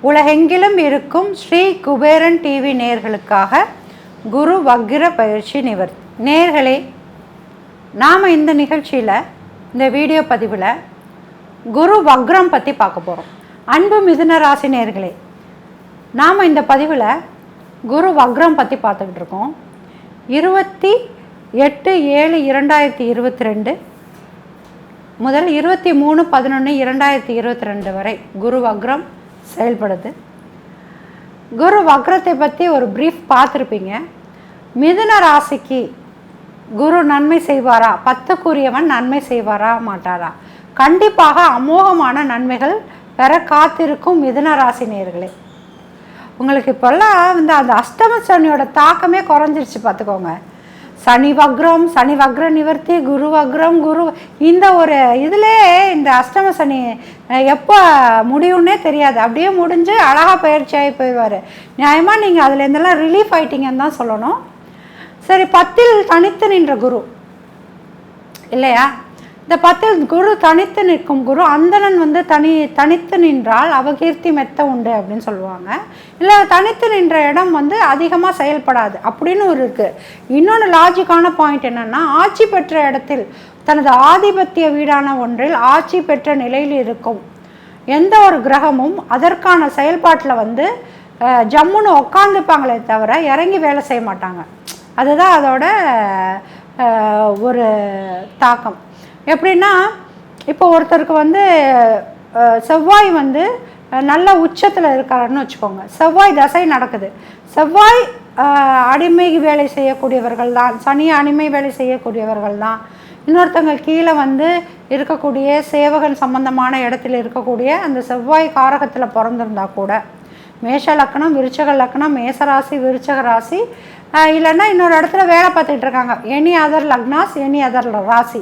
உலகெங்கிலும் இருக்கும் ஸ்ரீ குபேரன் டிவி நேயர்களுக்காக குரு வக்ர பயிற்சி நிவர்த்தி. நேயர்களே, நாம் இந்த நிகழ்ச்சியில், இந்த வீடியோ பதிவில் குரு வக்ரம் பற்றி பார்க்க போகிறோம். அன்பு மிதுன ராசி நேயர்களே, நாம் இந்த பதிவில் குரு வக்ரம் பற்றி பார்த்துக்கிட்டு இருக்கோம். 28/7/2022 முதல் 23/11/2022 வரை குரு வக்ரம் செயல்படுது. குரு வக்ரத்தை பற்றி ஒரு ப்ரீஃப் பார்த்துருப்பீங்க. மிதுன ராசிக்கு குரு நன்மை செய்வாரா? 10க்குரியவன் நன்மை செய்வாரா மாட்டாரா? கண்டிப்பாக அமோகமான நன்மைகள் பெற காத்திருக்கும் மிதுன ராசி நேயர்களே. உங்களுக்கு இப்போல்லாம் அந்த அஷ்டம சனியோட தாக்கமே குறைஞ்சிருச்சு பார்த்துக்கோங்க. சனி வக்ரம், சனி வக்ர நிவர்த்தி, குரு வக்ரம், குரு இந்த ஒரு இதிலே இந்த அஷ்டம சனி எப்போ முடியும்னே தெரியாது. அப்படியே முடிஞ்சு அழகாக பயிற்சியாகி போயிடுவார். நியாயமாக நீங்கள் அதில் இருந்தெல்லாம் ரிலீஃப் ஆகிட்டீங்கன்னு தான் சொல்லணும். சரி, 10ல் தனித்து நின்ற குரு இல்லையா? இந்த 10ல் குரு தனித்து நிற்கும் குரு, அந்தணன் தனித்து நின்றால் அவகீர்த்தி மெத்த உண்டு அப்படின்னு சொல்லுவாங்க. இல்லை, தனித்து நின்ற இடம் அதிகமாக செயல்படாது அப்படின்னு ஒரு இருக்குது. இன்னொன்று லாஜிக்கான பாயிண்ட் என்னென்னா, ஆட்சி பெற்ற இடத்தில் தனது ஆதிபத்திய வீடான ஒன்றில் ஆட்சி பெற்ற நிலையில் இருக்கும் எந்த ஒரு கிரகமும் அதற்கான செயல்பாட்டில் ஜம்முன்னு உட்காந்துப்பாங்களே தவிர இறங்கி வேலை செய்ய மாட்டாங்க. அதுதான் அதோட ஒரு தாக்கம். எப்படின்னா, இப்போ ஒருத்தருக்கு செவ்வாய் நல்ல உச்சத்தில் இருக்காருன்னு வச்சுக்கோங்க. செவ்வாய் தசை நடக்குது. செவ்வாய் அடிமை வேலை செய்யக்கூடியவர்கள் தான், சனி அடிமை வேலை செய்யக்கூடியவர்கள் தான். இன்னொருத்தங்க கீழே இருக்கக்கூடிய சேவகன் சம்பந்தமான இடத்துல இருக்கக்கூடிய அந்த செவ்வாய் காரகத்தில் பிறந்திருந்தா கூட, மேஷ லக்னம், விருச்சக லக்னம், மேசராசி, விருச்சக ராசி, இல்லைன்னா இன்னொரு இடத்துல வேலை பார்த்துக்கிட்டு இருக்காங்க, எனி அதர் லக்னாஸ், எனி அதர் ராசி.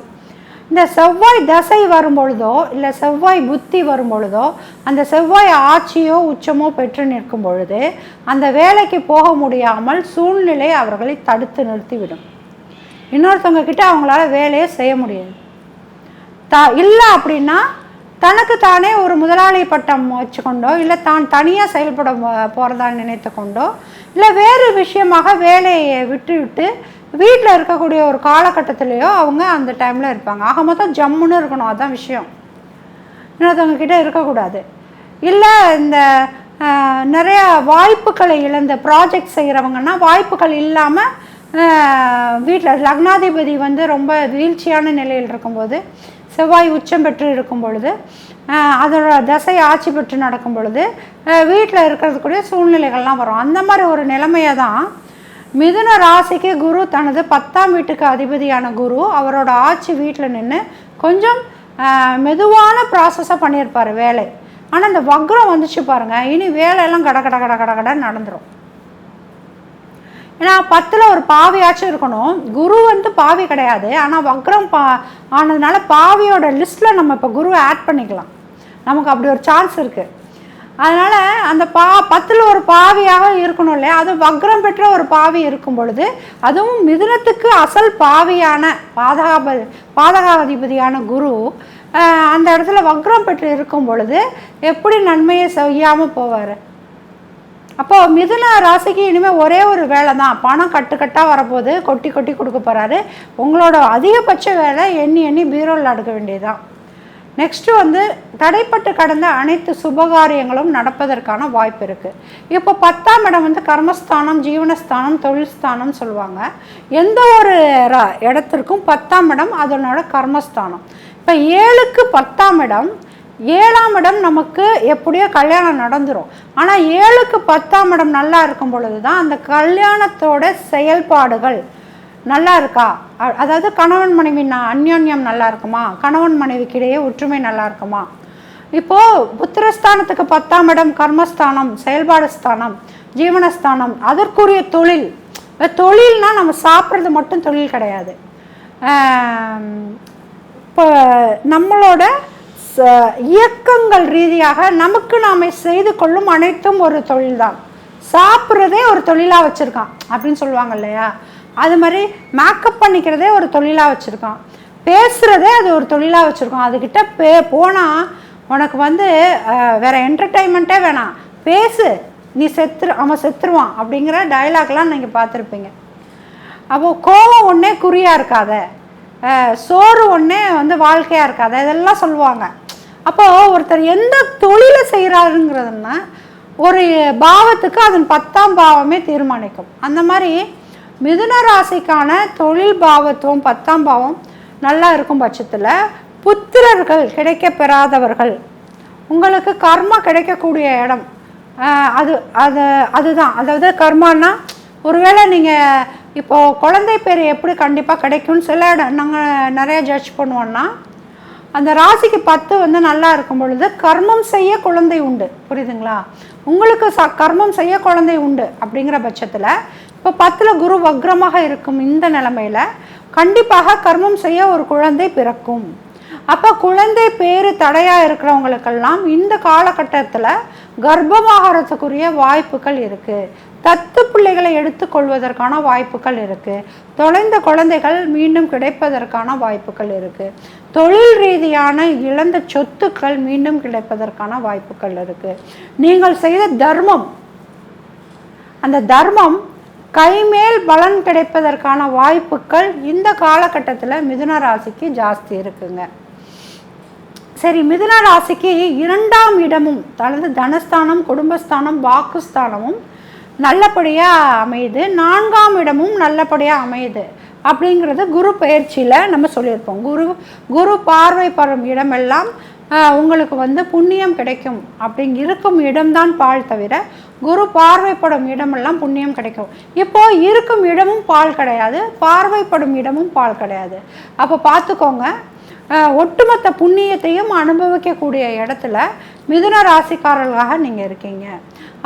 இந்த செவ்வாய் தசை வரும்பொழுதோ இல்லை செவ்வாய் புத்தி வரும்பொழுதோ, அந்த செவ்வாய் ஆட்சியோ உச்சமோ பெற்று நிற்கும் பொழுது அந்த வேலைக்கு போக முடியாமல் சூழ்நிலை அவர்களை தடுத்து நிறுத்திவிடும். இன்னொருத்தவங்க கிட்ட அவங்களால வேலையை செய்ய முடியாது. இல்லை அப்படின்னா தனக்கு தானே ஒரு முதலாளி பட்டம் வச்சுக்கொண்டோ, இல்லை தான் தனியாக செயல்பட போகிறதான்னு நினைத்து கொண்டோ, இல்லை வேறு விஷயமாக வேலையை விட்டு வீட்டில் இருக்கக்கூடிய ஒரு காலகட்டத்திலேயோ அவங்க அந்த டைமில் இருப்பாங்க. ஆக மொத்தம் ஜம்முன்னு இருக்கணும், அதுதான் விஷயம். இன்னொருத்தவங்க கிட்டே இருக்கக்கூடாது. இல்லை, இந்த நிறையா வாய்ப்புகளை இழந்த ப்ராஜெக்ட் செய்கிறவங்கன்னா வாய்ப்புகள் இல்லாமல் வீட்டில் லக்னாதிபதி ரொம்ப வீழ்ச்சியான நிலையில் இருக்கும்போது, செவ்வாய் உச்சம் பெற்று இருக்கும் பொழுது, அதோட தசை ஆட்சி பெற்று நடக்கும் பொழுது வீட்டில் இருக்கிறதுக்கூடிய சூழ்நிலைகள்லாம் வரும். அந்த மாதிரி ஒரு நிலைமையை தான் மிதுன ராசிக்கு குரு தனது 10ஆம் வீட்டுக்கு அதிபதியான குரு அவரோட ஆட்சி வீட்டில் நின்று கொஞ்சம் மெதுவான ப்ராசஸாக பண்ணியிருப்பார் வேலை. ஆனால் இந்த வக்ரம் வந்துச்சு பாருங்கள், இனி வேலையெல்லாம் கட நடந்துடும். ஏன்னா 10ல் ஒரு பாவியாச்சும் இருக்கணும். குரு பாவி கிடையாது, ஆனால் வக்ரம் ஆனதுனால பாவியோட லிஸ்ட்டில் நம்ம இப்போ குருவை ஆட் பண்ணிக்கலாம். நமக்கு அப்படி ஒரு சான்ஸ் இருக்குது. அதனால் அந்த 10ல் ஒரு பாவியாக இருக்கணும் இல்லையா? அது வக்ரம் பெற்ற ஒரு பாவி இருக்கும் பொழுது, அதுவும் மிதுனத்துக்கு அசல் பாவியான பாதகாதிபதியான குரு அந்த இடத்துல வக்ரம் பெற்று இருக்கும் பொழுது எப்படி நன்மையை செய்யாமல் போவார்? அப்போது மிதுன ராசிக்கு இனிமேல் ஒரே ஒரு வேலை தான், பணம் கட்டுக்கட்டாக வரப்போகுது, கொட்டி கொடுக்க போகிறாரு. உங்களோட அதிகபட்ச வேலை எண்ணி பீரோவில் அடுக்க வேண்டியதுதான். நெக்ஸ்ட்டு தடைப்பட்டு கடந்த அனைத்து சுபகாரியங்களும் நடப்பதற்கான வாய்ப்பு இருக்குது. இப்போ 10ஆம் இடம் கர்மஸ்தானம், ஜீவனஸ்தானம், தொழில் ஸ்தானம் சொல்லுவாங்க. எந்த ஒரு இடத்திற்கும் 10ஆம் இடம் அதனோட கர்மஸ்தானம். இப்போ 7க்கு 10ஆம் இடம், 7ஆம் இடம் நமக்கு எப்படியோ கல்யாணம் நடந்துடும். ஆனால் 7க்கு 10ஆம் இடம் நல்லா இருக்கும் பொழுது தான் அந்த கல்யாணத்தோட செயல்பாடுகள் நல்லா இருக்கா, அதாவது கணவன் மனைவி அந்யோன்யம் நல்லா இருக்குமா, கணவன் மனைவிக்கிடையே ஒற்றுமை நல்லா இருக்குமா. இப்போது புத்திரஸ்தானத்துக்கு 10ஆம் இடம் கர்மஸ்தானம், செயல்பாடு ஸ்தானம், ஜீவனஸ்தானம், அதற்குரிய தொழில்னால் நம்ம சாப்பிட்றது மட்டும் தொழில் கிடையாது. இப்போ நம்மளோட இயக்கங்கள் ரீதியாக நமக்கு நாம் செய்து கொள்ளும் அனைத்தும் ஒரு தொழில் தான். சாப்பிட்றதே ஒரு தொழிலாக வச்சுருக்கான் அப்படின்னு சொல்லுவாங்க இல்லையா? அது மாதிரி மேக்கப் பண்ணிக்கிறதே ஒரு தொழிலாக வச்சுருக்கான். பேசுகிறதே அது ஒரு தொழிலாக வச்சுருக்கோம். அதுக்கிட்ட போனால் உனக்கு வந்து வேறு என்டர்டெயின்மெண்ட்டே வேணாம், பேசு, நீ அவன் செத்துருவான் அப்படிங்கிற டயலாக்லாம் நீங்கள் பார்த்துருப்பீங்க. அப்போது கோபம் ஒன்றே குறியாக இருக்காத, சோறு ஒன்றே வந்து வாழ்க்கையாக இருக்காத, இதெல்லாம் சொல்லுவாங்க. அப்போது ஒருத்தர் எந்த தொழிலை செய்கிறாருங்கிறதுனா ஒரு பாவத்துக்கு அதன் 10ஆம் பாவமே தீர்மானிக்கும். அந்த மாதிரி மிதுன ராசிக்கான தொழில் பாவத்துவம் 10ஆம் பாவம் நல்லா இருக்கும் பட்சத்தில் புத்திரர்கள் கிடைக்க பெறாதவர்கள், உங்களுக்கு கர்மா கிடைக்கக்கூடிய இடம் அதுதான். அதாவது கர்மானா ஒருவேளை நீங்கள் இப்போது குழந்தை பேர் எப்படி கண்டிப்பாக கிடைக்கும்னு சில இடம் நாங்கள் நிறைய ஜட்ஜ் பண்ணுவோன்னா, அந்த ராசிக்கு 10 வந்து நல்லா இருக்கும் பொழுது கர்மம் செய்ய குழந்தை உண்டு. புரியுதுங்களா? உங்களுக்கு கர்மம் செய்ய குழந்தை உண்டு அப்படிங்கிற பட்சத்தில் இப்போ 10ல் குரு வக்ரமாக இருக்கும் இந்த நிலைமையில் கண்டிப்பாக கர்மம் செய்ய ஒரு குழந்தை பிறக்கும். அப்போ குழந்தை பேர் தடையாக இருக்கிறவங்களுக்கெல்லாம் இந்த காலகட்டத்தில் கர்ப்பமாகறதுக்குரிய வாய்ப்புகள் இருக்குது. தத்து பிள்ளைகளை எடுத்துக்கொள்வதற்கான வாய்ப்புகள் இருக்குது. தொலைந்த குழந்தைகள் மீண்டும் கிடைப்பதற்கான வாய்ப்புகள் இருக்குது. தொழில் ரீதியான இழந்த சொத்துக்கள் மீண்டும் கிடைப்பதற்கான வாய்ப்புகள் இருக்குது. நீங்கள் செய்த தர்மம், அந்த தர்மம் கைமேல் பலன் கிடைப்பதற்கான வாய்ப்புகள் இந்த காலகட்டத்தில் மிதுன ராசிக்கு ஜாஸ்தி இருக்குங்க. சரி, மிதுன ராசிக்கு 2ஆம் இடமும் அதாவது தனஸ்தானம், குடும்பஸ்தானம், வாக்குஸ்தானமும் நல்லபடியாக அமையுது, 4ஆம் இடமும் நல்லபடியாக அமையுது அப்படிங்கிறது குரு பயிற்சியில் நம்ம சொல்லியிருப்போம். குரு பார்வை படும் இடமெல்லாம் உங்களுக்கு வந்து புண்ணியம் கிடைக்கும் இருக்கும் இடம்தான் பால் தவிர குரு பார்வைப்படும் இடமெல்லாம் புண்ணியம் கிடைக்கும். இப்போது இருக்கும் இடமும் பால் கிடையாது, பார்வைப்படும் இடமும் பால் கிடையாது. அப்போ பார்த்துக்கோங்க, ஒட்டுமொத்த புண்ணியத்தையும் அனுபவிக்கக்கூடிய இடத்துல மிதுன ராசிக்காரர்களாக நீங்கள் இருக்கீங்க.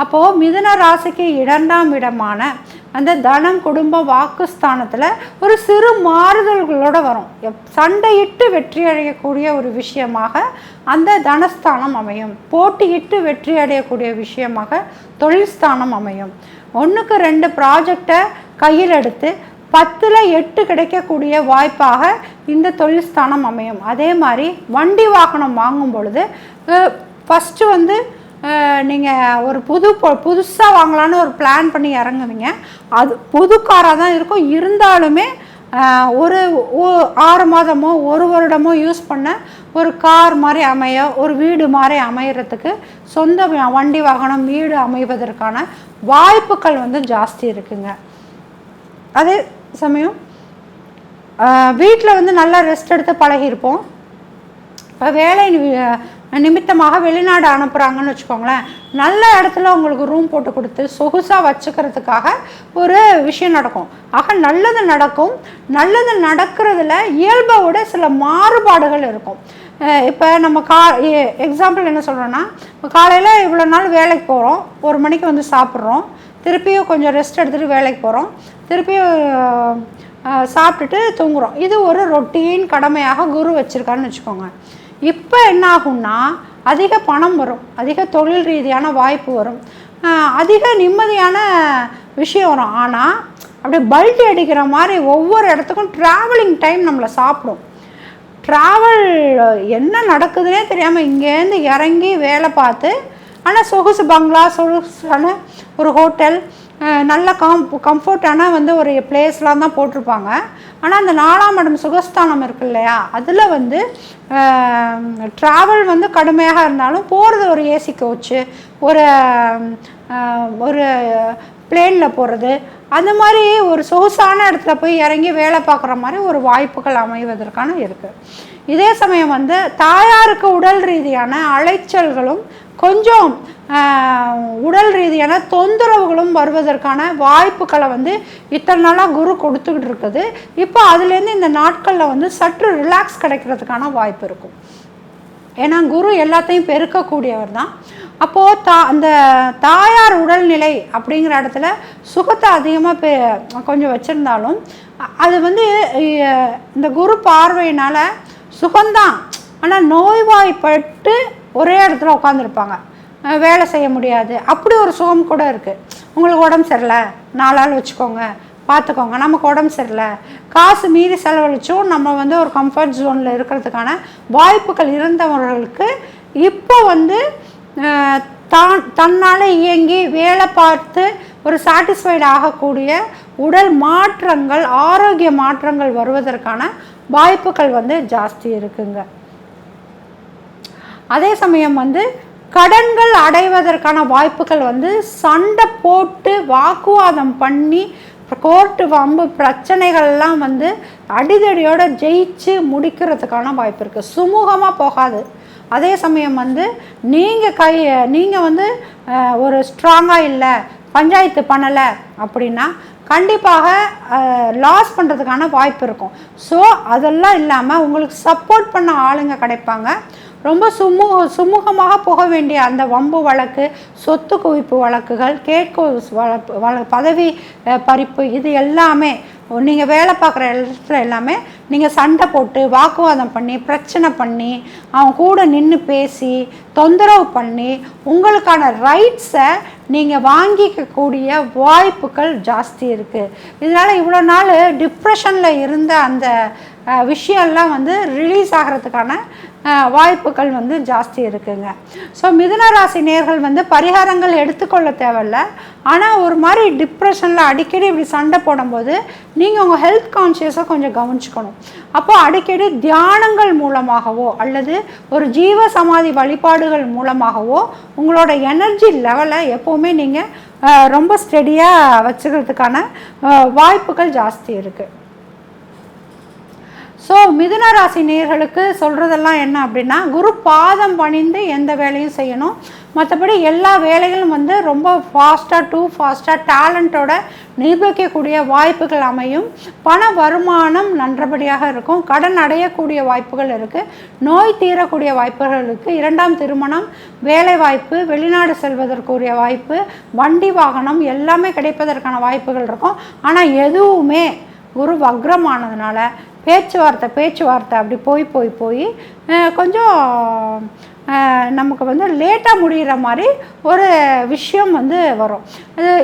அப்போது மிதுன ராசிக்கு 2ஆம் இடமான அந்த தனம், குடும்ப, வாக்குஸ்தானத்தில் ஒரு சிறு மாறுதல்களோடு வரும். சண்டையிட்டு வெற்றி அடையக்கூடிய ஒரு விஷயமாக அந்த தனஸ்தானம் அமையும். போட்டியிட்டு வெற்றி அடையக்கூடிய விஷயமாக தொழில் ஸ்தானம் அமையும். 1க்கு 2 ப்ராஜெக்டை கையில் எடுத்து 10ல் 8 கிடைக்கக்கூடிய வாய்ப்பாக இந்த தொழில் ஸ்தானம் அமையும். அதே மாதிரி வண்டி வாகனம் வாங்கும் பொழுது ஃபஸ்ட்டு வந்து நீங்கள் ஒரு புதுசாக வாங்கலான்னு ஒரு பிளான் பண்ணி இறங்குவீங்க. அது புது காராக தான் இருக்கும், இருந்தாலுமே ஒரு 6 மாதமோ 1 வருடமோ யூஸ் பண்ண ஒரு கார் மாதிரி அமைய, ஒரு வீடு மாதிரி அமைகிறதுக்கு சொந்த வண்டி வாகனம் வீடு அமைவதற்கான வாய்ப்புகள் வந்து ஜாஸ்தி இருக்குங்க. அதே சமயம் வீட்டில் வந்து நல்லா ரெஸ்ட் எடுத்து பழகியிருப்போம். இப்போ வேலை நிமித்தமாக வெளிநாடு அனுப்புகிறாங்கன்னு வச்சுக்கோங்களேன், நல்ல இடத்துல உங்களுக்கு ரூம் போட்டு கொடுத்து சொகுசாக வச்சுக்கிறதுக்காக ஒரு விஷயம் நடக்கும். ஆக நல்லது நடக்கும். நல்லது நடக்கிறதுல இயல்போட சில மாறுபாடுகள் இருக்கும். இப்போ நம்ம எக்ஸாம்பிள் என்ன சொல்கிறோன்னா, இப்போ காலையில் இவ்வளோ நாள் வேலைக்கு போகிறோம், 1 மணிக்கு வந்து சாப்பிட்றோம், திருப்பியும் கொஞ்சம் ரெஸ்ட் எடுத்துகிட்டு வேலைக்கு போகிறோம், திருப்பியும் சாப்பிட்டுட்டு தூங்குகிறோம். இது ஒரு ரொட்டீன் கடமையாக குரு வச்சுருக்காருன்னு வச்சுக்கோங்க. இப்போ என்ன ஆகும்னா அதிக பணம் வரும், அதிக தொழில் ரீதியான வாய்ப்பு வரும், அதிக நிம்மதியான விஷயம் வரும். ஆனால் அப்படியே பல்ட்டி அடிக்கிற மாதிரி ஒவ்வொரு இடத்துக்கும் ட்ராவலிங் டைம் நம்மளை சாப்பிடும். ட்ராவல் என்ன நடக்குதுன்னே தெரியாமல் இங்கேருந்து இறங்கி வேலை பார்த்து, ஆனால் சொகுசு பங்களா, சொகுசான ஒரு ஹோட்டல், நல்ல கம்ஃபர்ட்டான வந்து ஒரு பிளேஸ்லாம் தான் போட்டிருப்பாங்க. ஆனால் அந்த 4ஆம் இடம் சுகஸ்தானம் இருக்கு இல்லையா, அதில் வந்து ட்ராவல் வந்து கடுமையாக இருந்தாலும் போகிறது ஒரு ஏசி கோச்சு, ஒரு பிளேனில் போகிறது, அந்த மாதிரி ஒரு சொகுசான இடத்துல போய் இறங்கி வேலை பார்க்குற மாதிரி ஒரு வாய்ப்புகள் அமைவதற்கான இருக்குது. இதே சமயம் வந்து தாயாருக்கு உடல் ரீதியான அலைச்சல்களும் கொஞ்சம் உடல் ரீதியான தொந்தரவுகளும் வருவதற்கான வாய்ப்புகளை வந்து இத்தனை நாளாக குரு கொடுத்துக்கிட்டு இருக்குது. இப்போ அதுலேருந்து இந்த நாட்களில் வந்து சற்று ரிலாக்ஸ் கிடைக்கிறதுக்கான வாய்ப்பு இருக்கும். ஏன்னா குரு எல்லாத்தையும் பெருக்கக்கூடியவர் தான். அப்போது அந்த தாயார் உடல்நிலை அப்படிங்கிற இடத்துல சுகத்தை அதிகமாக கொஞ்சம் வச்சுருந்தாலும் அது வந்து இந்த குரு பார்வையினால் சுகம்தான். ஆனால் நோய்வாய்ப்பட்டு ஒரே இடத்துல உட்காந்துருப்பாங்க, வேலை செய்ய முடியாது. அப்படி ஒரு சுகம் கூட இருக்குது. உங்களுக்கு உடம்பு சரியில்லை 4 நாள் வச்சுக்கோங்க, பார்த்துக்கோங்க. நமக்கு உடம்பு சரியில்லை, காசு மீறி செலவழிச்சும் நம்ம வந்து ஒரு கம்ஃபர்ட் ஜோனில் இருக்கிறதுக்கான வாய்ப்புகள் இருந்தவர்களுக்கு இப்போ வந்து தன்னால் இயங்கி வேலை பார்த்து ஒரு சாட்டிஸ்ஃபைடு ஆகக்கூடிய உடல் மாற்றங்கள், ஆரோக்கிய மாற்றங்கள் வருவதற்கான வாய்ப்புகள் வந்து ஜாஸ்தி இருக்குங்க. அதே சமயம் வந்து கடன்கள் அடைவதற்கான வாய்ப்புகள் வந்து சண்டை போட்டு வாக்குவாதம் பண்ணி கோர்ட்டு வம்பு பிரச்சனைகள்லாம் வந்து அடிதடியோட ஜெயிச்சு முடிக்கிறதுக்கான வாய்ப்பு இருக்குது. சுமூகமாக போகாது. அதே சமயம் வந்து நீங்கள் வந்து ஒரு ஸ்ட்ராங்காக இல்லை, பஞ்சாயத்து பண்ணலை அப்படின்னா கண்டிப்பாக லாஸ் பண்ணுறதுக்கான வாய்ப்பு இருக்கும். ஸோ அதெல்லாம் இல்லாமல் உங்களுக்கு சப்போர்ட் பண்ண ஆளுங்க கிடைப்பாங்க. ரொம்ப சுமூகமாக போக வேண்டிய அந்த வம்பு வழக்கு, சொத்து குவிப்பு வழக்குகள், பதவி பறிப்பு, இது எல்லாமே நீங்கள் வேலை பார்க்குற இடத்துல எல்லாமே நீங்கள் சண்டை போட்டு வாக்குவாதம் பண்ணி பிரச்சனை பண்ணி அவங்க கூட நின்று பேசி தொந்தரவு பண்ணி உங்களுக்கான ரைட்ஸை நீங்கள் வாங்கிக்கக்கூடிய வாய்ப்புகள் ஜாஸ்தி இருக்குது. இதனால் இவ்வளோ நாள் டிப்ரெஷனில் இருந்த அந்த விஷயம்லாம் வந்து ரிலீஸ் ஆகிறதுக்கான வாய்ப்புகள் வந்து ஜாஸ்தி இருக்குங்க. ஸோ மிதுன ராசி நேயர்கள் வந்து பரிகாரங்கள் எடுத்துக்கொள்ள தேவையில்ல. ஆனால் ஒரு மாதிரி டிப்ரெஷனில் அடிக்கடி இப்படி சண்டை போடும்போது நீங்கள் உங்கள் ஹெல்த் கான்ஷியஸை கொஞ்சம் கவனிச்சுக்கணும். அப்போ அடிக்கடி தியானங்கள் மூலமாகவோ அல்லது ஒரு ஜீவ சமாதி வழிபாடுகள் மூலமாகவோ உங்களோட எனர்ஜி லெவலை எப்போவுமே நீங்கள் ரொம்ப ஸ்டெடியாக வச்சுக்கிறதுக்கான வாய்ப்புகள் ஜாஸ்தி இருக்குது. ஸோ மிதுன ராசி நேயர்களுக்கு சொல்கிறதெல்லாம் என்ன அப்படின்னா, குரு பாதம் பணிந்து எந்த வேலையும் செய்யணும். மற்றபடி எல்லா வேலைகளும் வந்து ரொம்ப ஃபாஸ்ட்டாக டேலண்ட்டோட நிர்வகிக்கக்கூடிய வாய்ப்புகள் அமையும். பண வருமானம் நன்றபடியாக இருக்கும். கடன் அடையக்கூடிய வாய்ப்புகள் இருக்குது. நோய் தீரக்கூடிய வாய்ப்புகள் இருக்குது. 2ஆம் திருமணம், வேலை வாய்ப்பு, வெளிநாடு செல்வதற்குரிய வாய்ப்பு, வண்டி வாகனம் எல்லாமே கிடைப்பதற்கான வாய்ப்புகள் இருக்கும். ஆனால் எதுவுமே குரு வக்ரமானதுனால பேச்சுவார்த்தை அப்படி போய் கொஞ்சம் நமக்கு வந்து லேட்டாக முடிகிற மாதிரி ஒரு விஷயம் வந்து வரும்.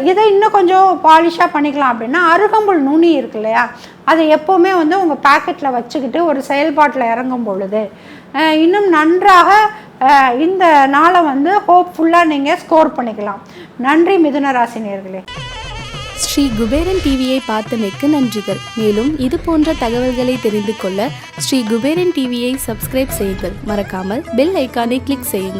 இதை இன்னும் கொஞ்சம் பாலிஷாக பண்ணிக்கலாம் அப்படின்னா, அருகம்புல் நுனி இருக்கு இல்லையா, அதை எப்போவுமே வந்து உங்கள் பாக்கெட்டில் வச்சுக்கிட்டு ஒரு செயல்பாட்டில் இறங்கும் பொழுது இன்னும் நன்றாக இந்த நாளை வந்து ஹோப்ஃபுல்லாக நீங்கள் ஸ்கோர் பண்ணிக்கலாம். நன்றி மிதுன ராசி நேயர்களே. ஸ்ரீ குபேரன் டிவியை பார்த்தமைக்கு நன்றிகள். மேலும் இது போன்ற தகவல்களை தெரிந்து கொள்ள ஸ்ரீ குபேரன் டிவியை சப்ஸ்கிரைப் செய்யுங்கள். மறக்காமல் பெல் ஐக்கானை கிளிக் செய்யுங்கள்.